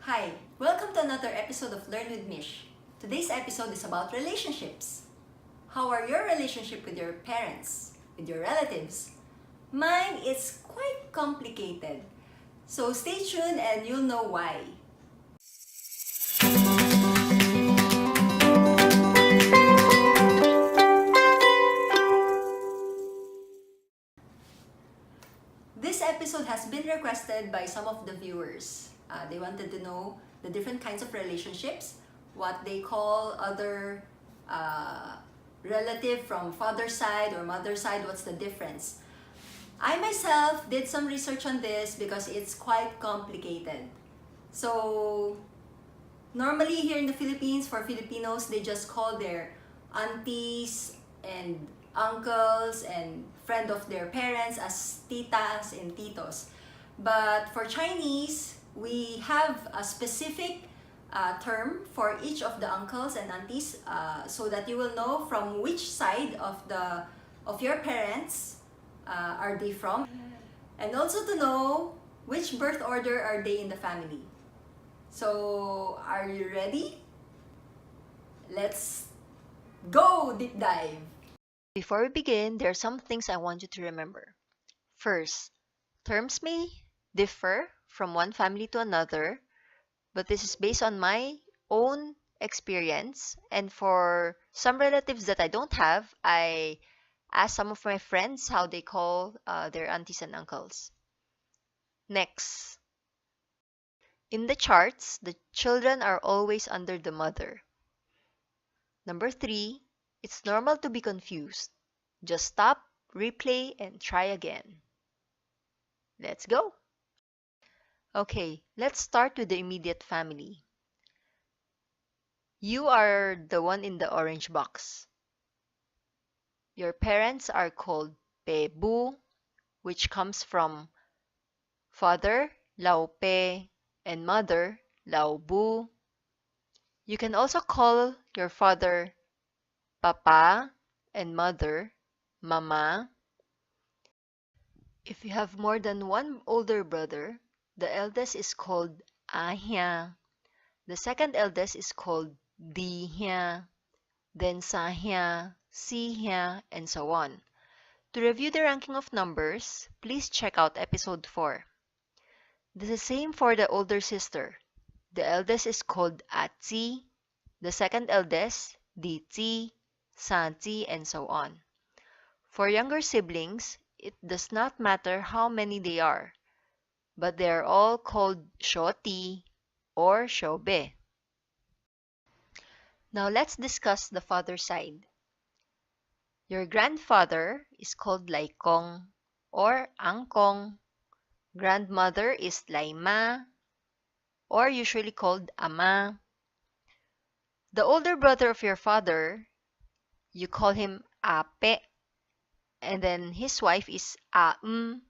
Hi, welcome to another episode of Learn with Mish. Today's episode is about relationships. How are your relationship with your parents, with your relatives? Mine is quite complicated. So stay tuned and you'll know why. This episode has been requested by some of the viewers. They wanted to know the different kinds of relationships, what they call other relative from father's side or mother's side, what's the difference. I myself did some research on this because it's quite complicated. So, normally here in the Philippines, for Filipinos, they just call their aunties and uncles and friend of their parents as titas and titos. But for Chinese, we have a specific term for each of the uncles and aunties so that you will know from which side of your parents are they from, and also to know which birth order are they in the family. So, are you ready? Let's go deep dive. Before we begin, there are some things I want you to remember. First, terms may differ from one family to another, but this is based on my own experience. And for some relatives that I don't have, I asked some of my friends how they call their aunties and uncles. Next, in the charts, the children are always under the mother. Number 3, it's normal to be confused. Just stop, replay, and try again. Let's go! Okay, let's start with the immediate family. You are the one in the orange box. Your parents are called Pebu, which comes from father, Lao Pe, and mother, Lao Bu. You can also call your father Papa and mother, Mama. If you have more than one older brother, the eldest is called Ahia. The second eldest is called Dihia, then Sahia, Sihia, and so on. To review the ranking of numbers, please check out episode 4. This is the same for the older sister. The eldest is called Atzi, the second eldest, Ditzi, Santi, and so on. For younger siblings, it does not matter how many they are, but they are all called Shoti or Shobe. Now let's discuss the father side. Your grandfather is called Laikong or Angkong. Grandmother is Laima or usually called Ama. The older brother of your father, you call him Ape, and then his wife is Aum.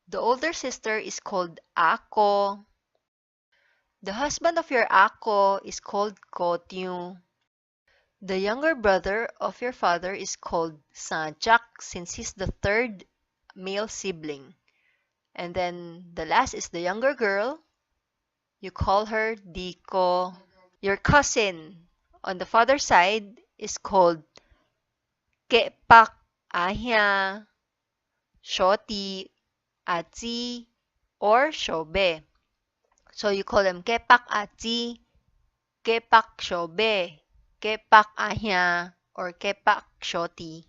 The older sister is called Ako. The husband of your Ako is called Kotyu. The younger brother of your father is called Sanchak since he's the third male sibling. And then the last is the younger girl. You call her Diko. Your cousin on the father's side is called Kepak, Ahya, Shoti, Atzi, or Shobe. So you call them Kepak Atzi, Kepak Shobe, Kepak Ahya, or Kepak Shoti.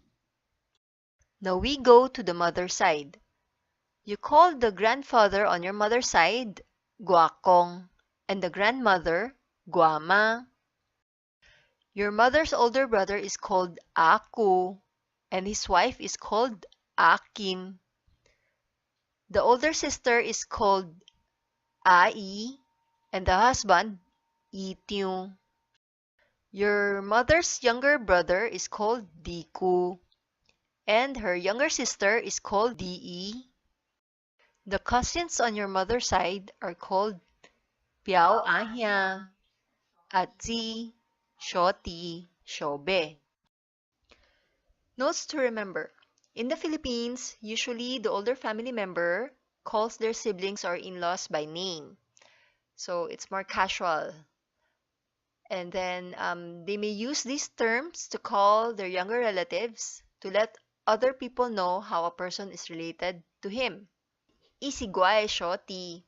Now we go to the mother's side. You call the grandfather on your mother's side Guakong and the grandmother Guama. Your mother's older brother is called Aku and his wife is called Akim. The older sister is called Ai and the husband Ityu. Your mother's younger brother is called Diku and her younger sister is called Dii. The cousins on your mother's side are called Piao Ahya, Atzi, Shoti, Shobe. Notes to remember. In the Philippines, usually the older family member calls their siblings or in-laws by name. So it's more casual. And then they may use these terms to call their younger relatives to let other people know how a person is related to him. Isigway shoti.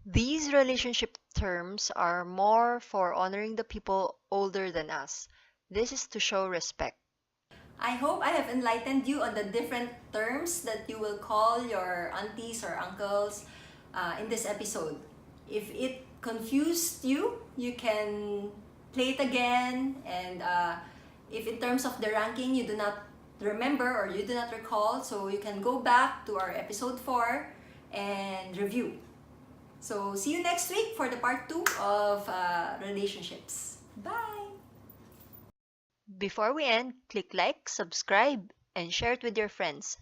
These relationship terms are more for honoring the people older than us. This is to show respect. I hope I have enlightened you on the different terms that you will call your aunties or uncles in this episode. If it confused you, you can play it again. And if in terms of the ranking you do not remember or you do not recall, so you can go back to our episode 4 and review. So see you next week for the part 2 of relationships. Bye! Before we end, click like, subscribe, and share it with your friends.